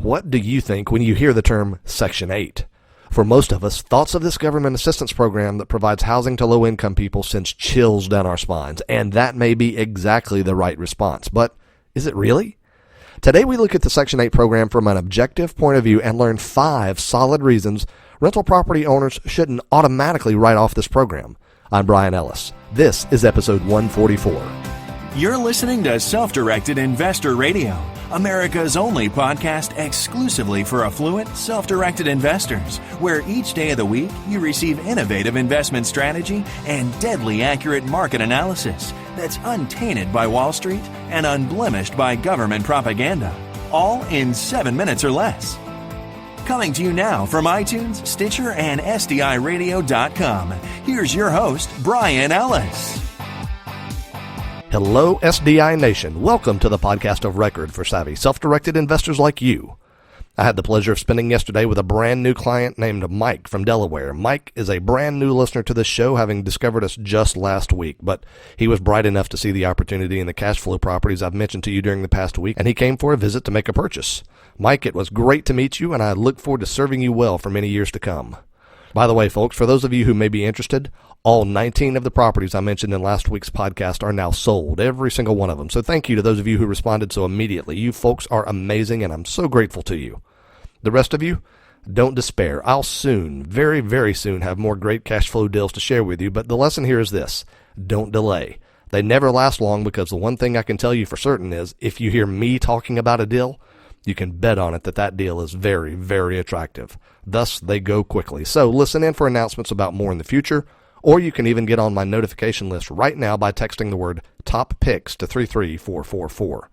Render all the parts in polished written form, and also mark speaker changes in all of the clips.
Speaker 1: What do you think when you hear the term Section 8? For most of us, thoughts of this government assistance program that provides housing to low-income people sends chills down our spines, and that may be exactly the right response. But is it really? Today we look at the Section 8 program from an objective point of view and learn 5 solid reasons rental property owners shouldn't automatically write off this program. I'm Bryan Ellis. This is episode 144.
Speaker 2: You're listening to Self-Directed Investor Radio, America's only podcast exclusively for affluent, self-directed investors, where each day of the week you receive innovative investment strategy and deadly accurate market analysis that's untainted by Wall Street and unblemished by government propaganda, all in 7 minutes or less. Coming to you now from iTunes, Stitcher, and SDIRadio.com, here's your host, Bryan Ellis.
Speaker 1: Hello, SDI Nation. Welcome to the podcast of record for savvy, self-directed investors like you. I had the pleasure of spending yesterday with a brand new client named Mike from Delaware. Mike is a brand new listener to this show, having discovered us just last week, but he was bright enough to see the opportunity in the cash flow properties I've mentioned to you during the past week, and he came for a visit to make a purchase. Mike, it was great to meet you, and I look forward to serving you well for many years to come. By the way, folks, for those of you who may be interested, all 19 of the properties I mentioned in last week's podcast are now sold, every single one of them. So thank you to those of you who responded so immediately. You folks are amazing, and I'm so grateful to you. The rest of you, don't despair. I'll soon, very, very soon, have more great cash flow deals to share with you, but the lesson here is this: don't delay. They never last long, because the one thing I can tell you for certain is if you hear me talking about a deal, you can bet on it that that deal is very, very attractive. Thus, they go quickly. So listen in for announcements about more in the future, or you can even get on my notification list right now by texting the word Top Picks to 33444.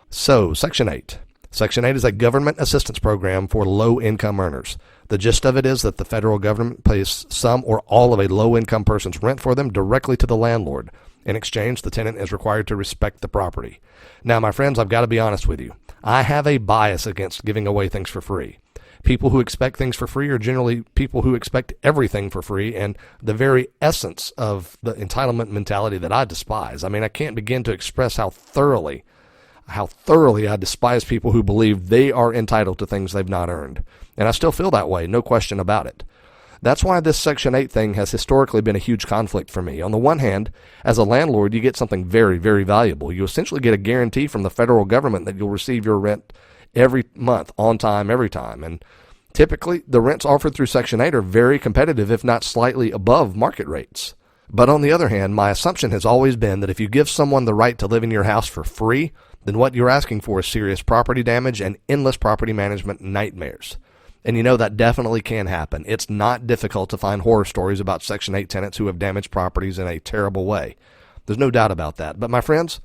Speaker 1: So, Section 8. Section 8 is a government assistance program for low-income earners. The gist of it is that the federal government pays some or all of a low-income person's rent for them directly to the landlord. In exchange, the tenant is required to respect the property. Now, my friends, I've got to be honest with you. I have a bias against giving away things for free. People who expect things for free are generally people who expect everything for free, and the very essence of the entitlement mentality that I despise. I mean, I can't begin to express how thoroughly I despise people who believe they are entitled to things they've not earned. And I still feel that way, no question about it. That's why this Section 8 thing has historically been a huge conflict for me. On the one hand, as a landlord, you get something very, very valuable. You essentially get a guarantee from the federal government that you'll receive your rent every month, on time, every time. And typically, the rents offered through Section 8 are very competitive, if not slightly above market rates. But on the other hand, my assumption has always been that if you give someone the right to live in your house for free, then what you're asking for is serious property damage and endless property management nightmares. And you know that definitely can happen. It's not difficult to find horror stories about Section 8 tenants who have damaged properties in a terrible way. There's no doubt about that. But my friends,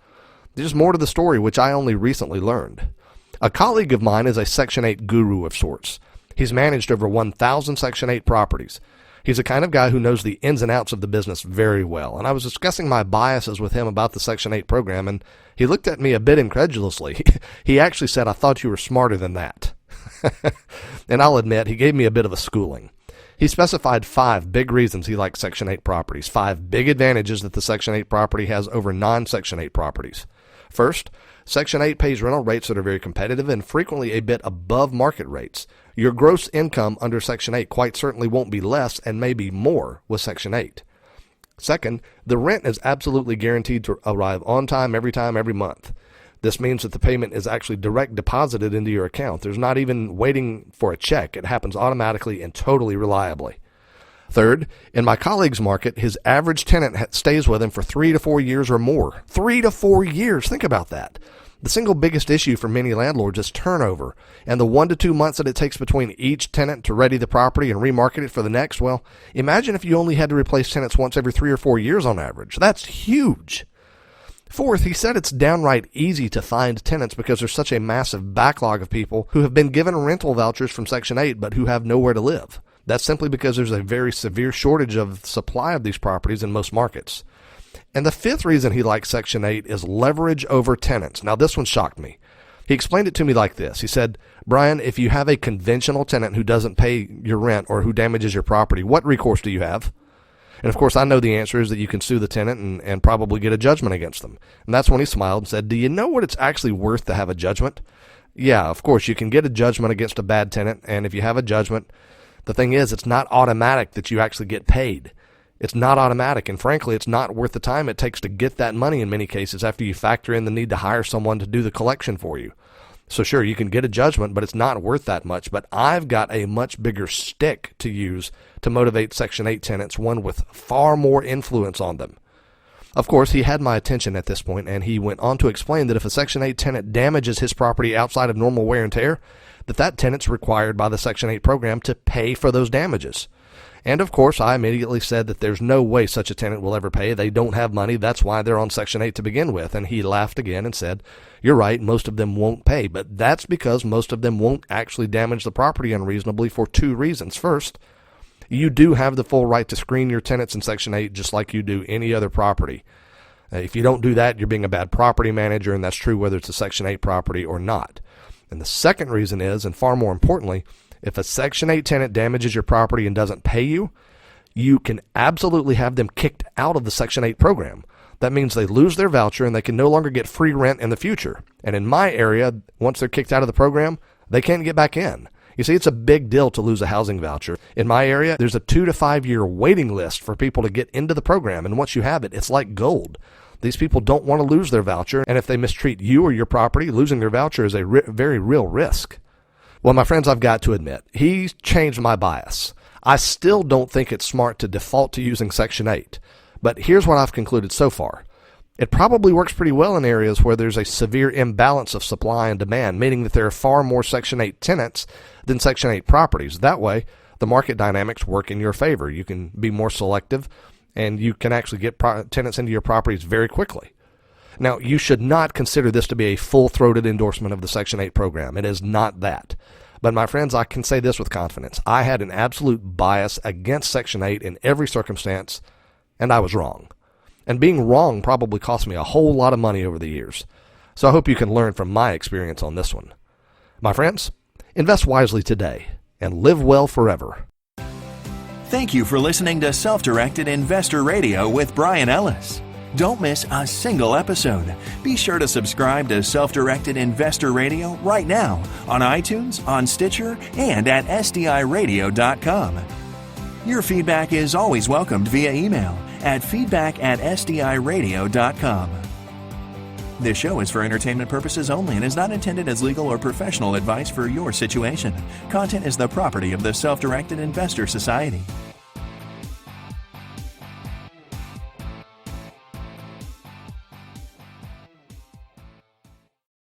Speaker 1: there's more to the story, which I only recently learned. A colleague of mine is a Section 8 guru of sorts. He's managed over 1,000 Section 8 properties. He's the kind of guy who knows the ins and outs of the business very well. And I was discussing my biases with him about the Section 8 program, and he looked at me a bit incredulously. He actually said, "I thought you were smarter than that." And I'll admit, he gave me a bit of a schooling. He specified 5 big reasons he likes Section 8 properties, 5 big advantages that the Section 8 property has over non-Section 8 properties. First, Section 8 pays rental rates that are very competitive and frequently a bit above market rates. Your gross income under Section 8 quite certainly won't be less and may be more with Section 8. Second, the rent is absolutely guaranteed to arrive on time, every month. This means that the payment is actually direct deposited into your account. There's not even waiting for a check. It happens automatically and totally reliably. Third, in my colleague's market, his average tenant stays with him for 3 to 4 years or more. 3 to 4 years. Think about that. The single biggest issue for many landlords is turnover, and the 1 to 2 months that it takes between each tenant to ready the property and remarket it for the next. Well, imagine if you only had to replace tenants once every 3 or 4 years on average. That's huge. Fourth, he said it's downright easy to find tenants because there's such a massive backlog of people who have been given rental vouchers from Section 8 but who have nowhere to live. That's simply because there's a very severe shortage of supply of these properties in most markets. And the fifth reason he likes Section 8 is leverage over tenants. Now, this one shocked me. He explained it to me like this. He said, "Bryan, if you have a conventional tenant who doesn't pay your rent or who damages your property, what recourse do you have?" And of course, I know the answer is that you can sue the tenant and probably get a judgment against them. And that's when he smiled and said, "Do you know what it's actually worth to have a judgment?" Yeah, of course, you can get a judgment against a bad tenant, and if you have a judgment, the thing is, it's not automatic that you actually get paid. It's not automatic, and frankly, it's not worth the time it takes to get that money in many cases after you factor in the need to hire someone to do the collection for you. So sure, you can get a judgment, but it's not worth that much. But I've got a much bigger stick to use to motivate Section 8 tenants, one with far more influence on them. Of course, he had my attention at this point, and he went on to explain that if a Section 8 tenant damages his property outside of normal wear and tear, that tenant's required by the Section 8 program to pay for those damages. And of course, I immediately said that there's no way such a tenant will ever pay. They don't have money. That's why they're on Section 8 to begin with. And he laughed again and said, "You're right, most of them won't pay. But that's because most of them won't actually damage the property unreasonably for two reasons. First, you do have the full right to screen your tenants in Section 8 just like you do any other property. If you don't do that, you're being a bad property manager, and that's true whether it's a Section 8 property or not. And the second reason is, and far more importantly, if a Section 8 tenant damages your property and doesn't pay you, you can absolutely have them kicked out of the Section 8 program. That means they lose their voucher and they can no longer get free rent in the future. And in my area, once they're kicked out of the program, they can't get back in. You see, it's a big deal to lose a housing voucher. In my area, there's a 2 to 5 year waiting list for people to get into the program. And once you have it, it's like gold. These people don't want to lose their voucher. And if they mistreat you or your property, losing their voucher is a very real risk. Well, my friends, I've got to admit, he's changed my bias. I still don't think it's smart to default to using Section 8. But here's what I've concluded so far. It probably works pretty well in areas where there's a severe imbalance of supply and demand, meaning that there are far more Section 8 tenants than Section 8 properties. That way, the market dynamics work in your favor. You can be more selective, and you can actually get tenants into your properties very quickly. Now, you should not consider this to be a full-throated endorsement of the Section 8 program. It is not that. But my friends, I can say this with confidence. I had an absolute bias against Section 8 in every circumstance, and I was wrong. And being wrong probably cost me a whole lot of money over the years. So I hope you can learn from my experience on this one. My friends, invest wisely today and live well forever.
Speaker 2: Thank you for listening to Self-Directed Investor Radio with Bryan Ellis. Don't miss a single episode. Be sure to subscribe to Self-Directed Investor Radio right now on iTunes, on Stitcher, and at SDIRadio.com. Your feedback is always welcomed via email at feedback@SDIRadio.com. This show is for entertainment purposes only and is not intended as legal or professional advice for your situation. Content is the property of the Self-Directed Investor Society.